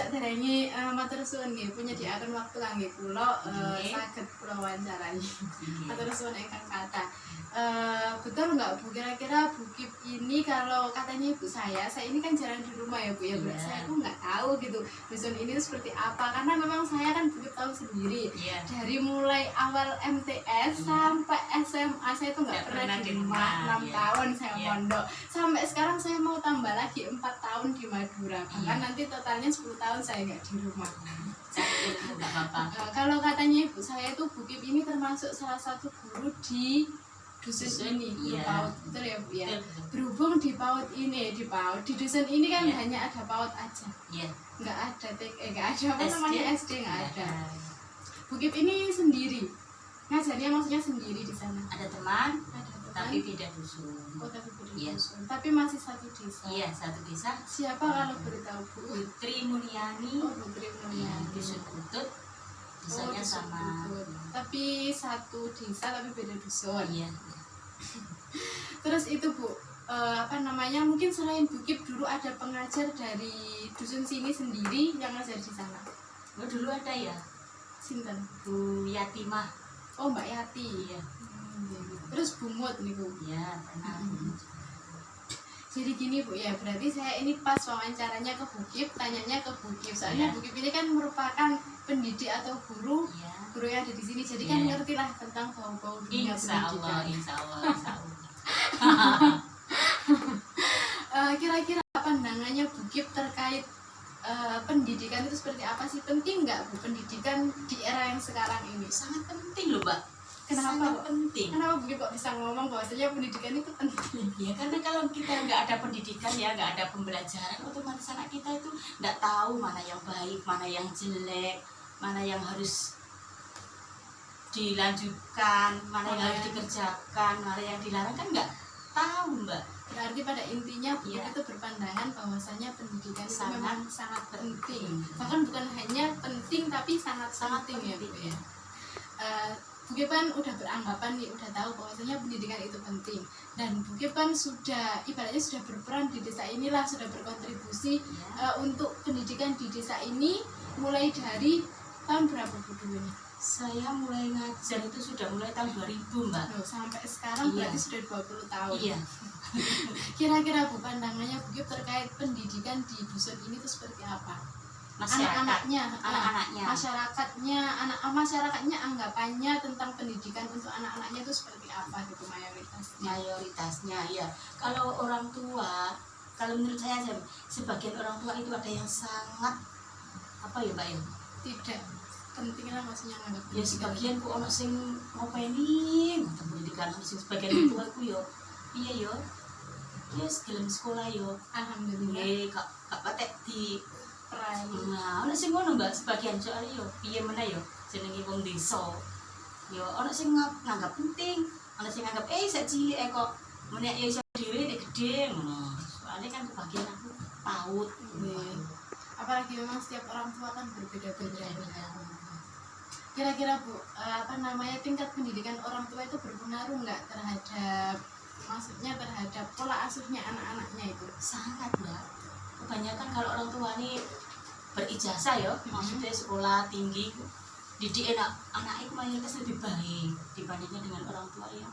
saderenge matur suwun nggih punyadiaken waktu kangge kula saged kula wawancarani. Matur suwun ingkang kathah. Betul nggak Bu, kira-kira Bu Kip ini kalau katanya ibu saya ini kan jarang di rumah ya Bu ya, saya tuh nggak tahu gitu dusun ini tuh seperti apa, karena memang saya kan Bu Kip tahu sendiri dari mulai awal MTS sampai SMA saya tuh nggak pernah di rumah. 6 tahun saya mondok, sampai sekarang saya mau tambah lagi 4 tahun di Madura, bahkan nanti totalnya 10 tahun saya nggak di rumah. Kalau katanya ibu saya tuh Bu Kip ini termasuk salah satu guru di dusun ini, guru PAUD, betul ya Bu ya? Berhubung di PAUD ini, di dusun ini kan hanya ada PAUD aja, nggak ada nggak ada apa namanya SD, nggak ada. Bu Kip ini sendiri ngajarnya, maksudnya sendiri di sana? Ada teman, tapi beda dusun. Oh, tapi beda dusun. Tapi masih satu desa. Iya, satu desa. Siapa kalau beritahu Bu? Putri Mulyani. Oh, Putri Mulyani. Dusun Butut. Desanya sama. Tapi satu desa tapi beda dusun. Iya. Terus itu Bu, apa namanya, mungkin selain Bu Kip dulu ada pengajar dari dusun sini sendiri yang ngajar di sana? Oh, dulu ada ya. Sinten? Bu Yatimah. Oh, Mbak Yati. Iya. Terus Bu Mut nih Bu. Iya, pernah. Jadi gini Bu ya, berarti saya ini pas wawancaranya ke Bu Kip, tanyanya ke Bu Kip. Soalnya Bu Kip ini kan merupakan pendidik atau guru yang ada di sini. Jadi kan ngerti lah tentang bau-bau dunia pendidikan. Insya Allah. Kira-kira pandangannya Bu Kip terkait pendidikan itu seperti apa sih? Penting nggak Bu pendidikan di era yang sekarang ini? Sangat penting loh Mbak. Kenapa? Sangat penting. Kenapa Bu Kip kok bisa ngomong bahwasanya pendidikan itu penting? Ya karena kalau kita nggak ada pendidikan ya, nggak ada pembelajaran, otomatis anak kita itu nggak tahu mana yang baik, mana yang jelek, mana yang harus dilanjutkan, mana yang harus dikerjakan, mana yang dilarang, kan nggak tahu Mbak. Berarti pada intinya Bu Kip itu berpandangan bahwasanya pendidikan itu memang sangat penting. Bahkan bukan hanya penting tapi sangat penting ya Bu ya. Bu Kip kan udah beranggapan nih, udah tahu bahwasanya pendidikan itu penting, dan Bu Kip kan sudah ibaratnya sudah berperan di desa inilah, sudah berkontribusi untuk pendidikan di desa ini mulai dari tahun berapa Bu dulu nih? Saya mulai ngajar itu sudah mulai tahun 2000 Mbak. Loh, sampai sekarang berarti sudah 20 tahun. Iya. Kira-kira Bu pandangannya Bu Kip terkait pendidikan di dusun ini itu seperti apa? Anak-anaknya, masyarakatnya anggapannya tentang pendidikan untuk anak-anaknya itu seperti apa gitu mayoritasnya ya. Kalau orang tua, kalau menurut saya sebagian orang tua itu ada yang sangat apa ya Mbak ya, tidak penting lah maksudnya nganggap ya. Sebagian ku ono sing ngopeni pendidikan, sebagian tua ku yo piye yo ya gelem sekolah yo alhamdulillah kak patek di nah, ono sing ngono Mbak, sebagian soalnya yo piye meneh yo jenenge wong desa. Yo ono sing nganggap penting, ono sing nganggap sak cilik kok meneh yo iso dhewe nek gedhe ngono. Soalnya kan kebagian aku PAUD. Apalagi memang setiap orang tua kan berbeda-beda. Kira-kira Bu, apa namanya, tingkat pendidikan orang tua itu berpengaruh nggak terhadap, maksudnya terhadap pola asuhnya anak-anaknya itu? Sangat Mbak. Kebanyakan kalau orang tua ini berijazah ya, maksudnya sekolah tinggi, didik anak itu mayoritas lebih baik dibandingkan dengan orang tua ya.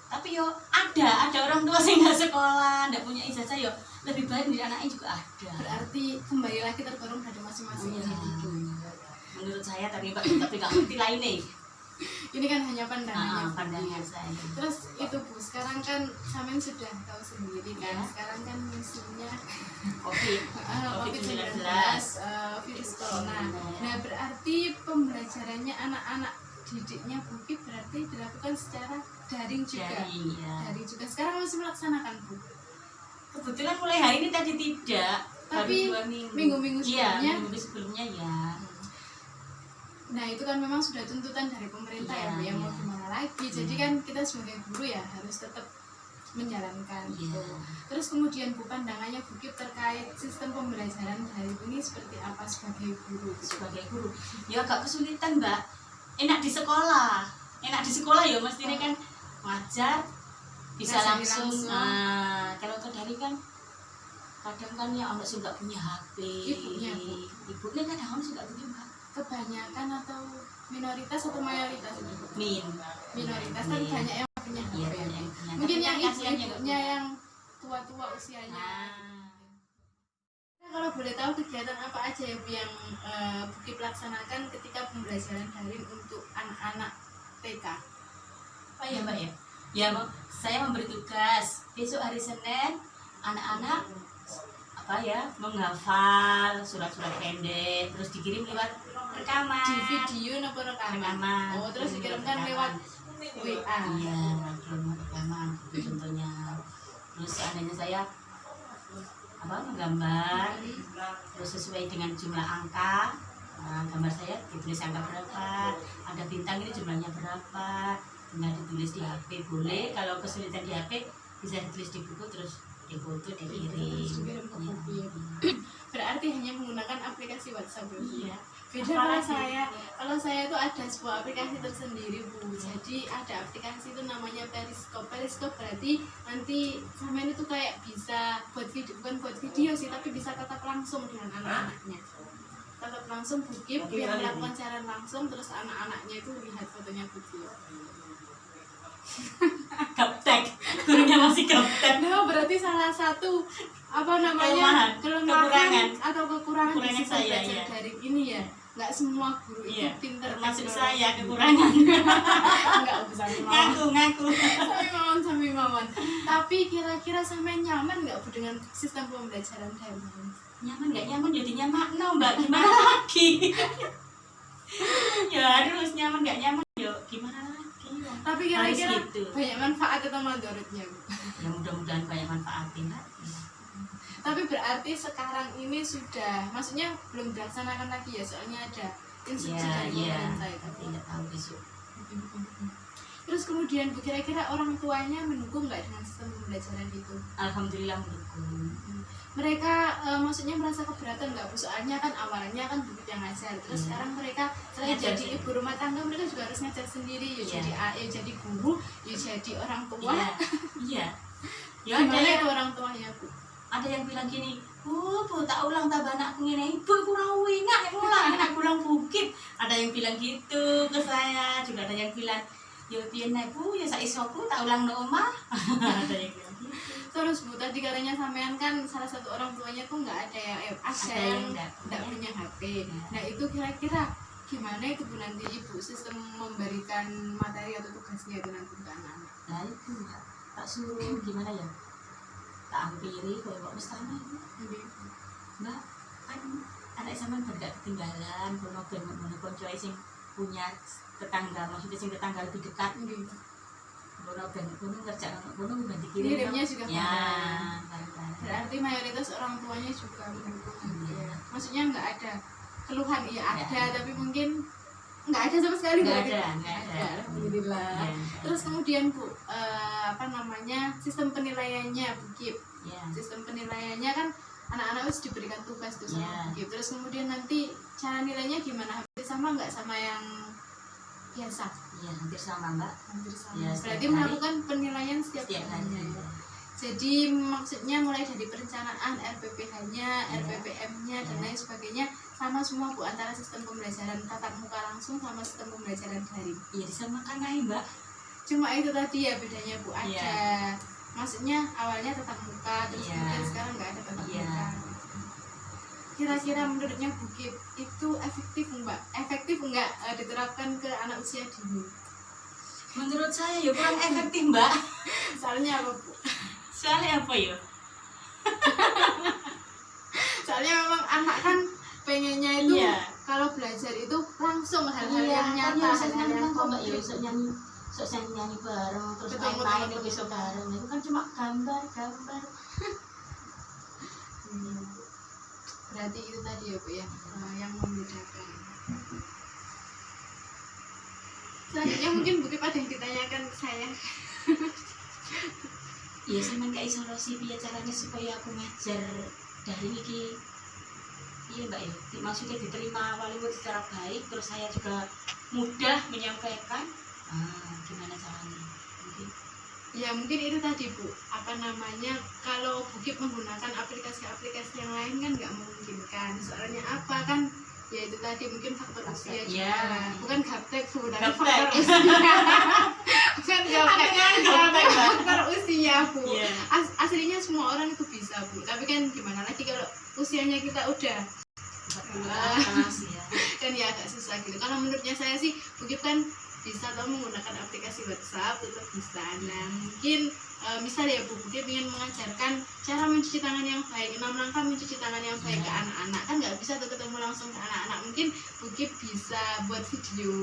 Tapi yo ada orang tua sih nggak sekolah, nggak punya ijazah yo lebih baik dari anaknya juga ada. Berarti kembali lagi tergantung dari masing-masing individu. Menurut saya tapi nggak ngerti lainnya. Ini kan hanya pandangan saya. Terus itu Bu, sekarang kan Samen sudah tahu sendiri kan, sekarang kan musimnya COVID-19, virus corona. Nah berarti pembelajarannya anak-anak didiknya Bu Kip berarti dilakukan secara daring juga. Daring juga. Sekarang masih melaksanakan Bu? Kebetulan mulai hari ini tadi tidak, tapi minggu-minggu sebelumnya ya. Nah itu kan memang sudah tuntutan dari pemerintah ya Bu, yang mau gimana lagi. Jadi kan kita sebagai guru ya harus tetap menjalankan gitu. Terus kemudian Bu, pandangannya Bu Kip terkait sistem pembelajaran hari ini seperti apa sebagai guru? Sebagai guru ya agak kesulitan Mbak. Enak di sekolah ya mestinya kan ngajar bisa langsung. Kalau ke dari kan kadang kan ya anak sih nggak punya HP, ibu kebanyakan atau minoritas atau mayoritas? Minoritas kan Min. banyak yang punya HP. Iya, banyak yang punya. Mungkin Tapi yang kan kasihan ibu-ibunya yang tua-tua usianya. Nah, kalau boleh tahu kegiatan apa aja ya Bu yang Bukip laksanakan ketika pembelajaran daring untuk anak-anak TK? Apa ya Mbak ya? Ya saya memberi tugas besok hari Senin anak-anak apa ya menghafal surat-surat pendek terus dikirim lewat rekaman. Di video apa rekaman? Oh, terus dikirimkan lewat WA. Iya, rekaman itu contohnya. Terus seandainya saya apa menggambar terus sesuai dengan jumlah angka. Nah, gambar saya ditulis angka berapa, ada bintang ini jumlahnya berapa, tinggal ditulis di HP boleh, kalau kesulitan di HP bisa ditulis di buku terus difoto dikirim. Berarti hanya menggunakan aplikasi WhatsApp ya? Iya. Beda kalau saya itu ada sebuah aplikasi tersendiri Bu. Jadi ada aplikasi itu namanya Periscope. Periscope berarti nanti sampean itu kayak bisa buat video, bukan buat video sih, tapi bisa tatap langsung dengan anak-anaknya. Tatap langsung Bukip yang melakukan siaran langsung, terus anak-anaknya itu lihat fotonya Bukip. Gaptek, gurunya masih gaptek. Nah, berarti salah satu apa namanya kelemahan atau kekurangan di sistem saya, belajar iya. daring ini ya. Nggak semua guru itu Iya, pinter, termasuk teknologi. saya kekurangan. Nggak usah mawon. ngaku Sami mawon. Tapi kira-kira sampai nyaman nggak Bu dengan sistem pembelajaran daring? Nyaman nggak nyaman jadinya makna Mbak, gimana lagi. Ya harus nyaman nggak nyaman yuk gimana lagi. Tapi kira-kira Harus gitu. banyak manfaat atau mandorotnya Bu? Ya mudah-mudahan banyak manfaatnya Mbak. Tapi berarti sekarang ini sudah, maksudnya belum dilaksanakan lagi ya, soalnya ada instruksi dari pemerintah itu. Tapi nggak tahu besok. Terus kemudian Bu, kira-kira orang tuanya mendukung nggak dengan sistem pembelajaran itu? Alhamdulillah mendukung. Mereka maksudnya merasa keberatan nggak Bu? Soalnya kan awalnya kan Bukip yang ngajar, terus sekarang mereka selain Ngajar jadi sih. ibu rumah tangga, mereka juga harus ngajar sendiri, ya Iya. jadi AE, jadi guru, ya jadi orang tua. Iya. Ya Gimana ada itu orang tuanya Bu? ada yang bilang gini, Bu, tak ulang tak anakku ngene, Ibu kurang ingat ulang, aku ulang Bukip. Ada yang bilang gitu ke saya, juga ada yang bilang, yo piye nek Bu, ya sak isoku tak ulang no omah. Ada yang bilang gitu. Terus Bu, tadi katanya sampean kan salah satu orang tuanya tuh nggak ada yang ada yang nggak punya HP. Nah itu kira-kira gimana itu Bu nanti Ibu sistem memberikan materi atau tugasnya itu nanti ke anak-anak? Nah itu tak suruh gimana ya? Tak hampiri kowe kok wis tane itu. Mbak, kan anak sampean gak ketinggalan, kono ben ngono koncoe sing punya tetangga, maksudnya sing tetangga lebih dekat. Kono ben kono ngerjakan kono ben dikirim. Kirimnya juga ya, bareng. Berarti mayoritas orang tuanya juga mendukung. Iya. Maksudnya nggak ada keluhan, iya Nggak ada, ada. tapi mungkin nggak ada sama sekali. Nggak berarti? ada, nggak ada. Alhamdulillah. Iya. Terus kemudian Bu, apa namanya sistem penilaiannya Bukip? Ya. Sistem penilaiannya kan anak-anak harus diberikan tugas tuh sama Iya. Bukip. Terus kemudian nanti cara nilainya gimana? Hampir sama nggak sama yang biasa? Iya, hampir sama Mbak. Hampir sama. Iya, Berarti setiap hari. melakukan penilaian setiap Setiap harinya. hari. Ya. Jadi maksudnya mulai dari perencanaan, RPPH-nya, Iya. RPPM-nya dan Iya. lain sebagainya sama semua Bu, antara sistem pembelajaran tatap muka langsung sama sistem pembelajaran daring. Iya disamakan aja Mbak. Cuma itu tadi ya bedanya Bu, ada Iya. maksudnya awalnya tatap muka terus Iya. kemudian sekarang nggak ada tatap Iya. muka. Kira-kira menurutnya Bukip itu efektif nggak diterapkan ke anak usia dini? Menurut saya ya kurang efektif Mbak. Soalnya apa Bu? Soalnya apa ya? Soalnya memang anak kan pengennya itu Iya. kalau belajar itu langsung hal-hal Iya, yang nyata, hal-hal yang Mbak ya konkret. besok nyanyi bareng terus Ketemu main-main teman-teman. besok bareng. Itu kan cuma gambar. Berarti itu tadi ya Bu ya, yang membedakan. Selanjutnya mungkin Bukip ada yang ditanyakan ke saya. Iya sampean kayak solusi piye caranya supaya aku ngajar dari iki. Iya Mbak ya, maksudnya diterima wali murid secara baik, terus saya juga mudah menyampaikan. Gimana caranya? Mungkin. Ya mungkin itu tadi Bu, apa namanya, kalau Bukip menggunakan aplikasi-aplikasi yang lain kan nggak memungkinkan. Soalnya apa kan ya itu tadi mungkin faktor usia juga, Iya. bukan gaptek Bu, tapi Gaptek. faktor usia. Bukan gaptek, faktor usia Bu. Iya. Aslinya semua orang itu bisa Bu, tapi kan gimana lagi kalau usianya kita udah Panas ya. kan ya agak susah gitu. Kalau menurutnya saya sih Bukip kan bisa atau menggunakan aplikasi WhatsApp tetap bisa. Nah mungkin misal ya Bu Bukip ingin mengajarkan cara mencuci tangan yang baik, 6 langkah mencuci tangan yang baik ke anak-anak, kan nggak bisa tuh ketemu langsung ke anak-anak. Mungkin Bukip bisa buat video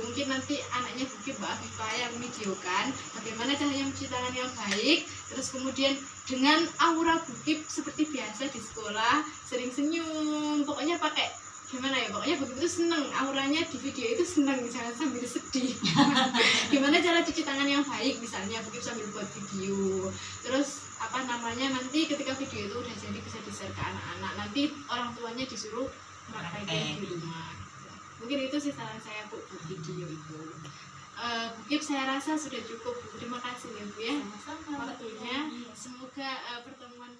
mungkin nanti anaknya Bukip Mbak Afifah yang videokan bagaimana caranya mencuci tangan yang baik, terus kemudian dengan aura Bukip seperti biasa di sekolah, sering senyum, pokoknya pakai gimana ya, pokoknya Bukip itu seneng, auranya di video itu seneng, jangan sambil sedih. Gimana cara cuci tangan yang baik, misalnya Bukip sambil buat video, terus apa namanya, nanti ketika video itu udah jadi bisa di-share ke anak-anak, nanti orang tuanya disuruh praktekin di rumah. Mungkin itu sih saran saya Bu, buat video itu. Bukip saya rasa sudah cukup Bu. Terima kasih ya Bu ya waktunya, semoga pertemuan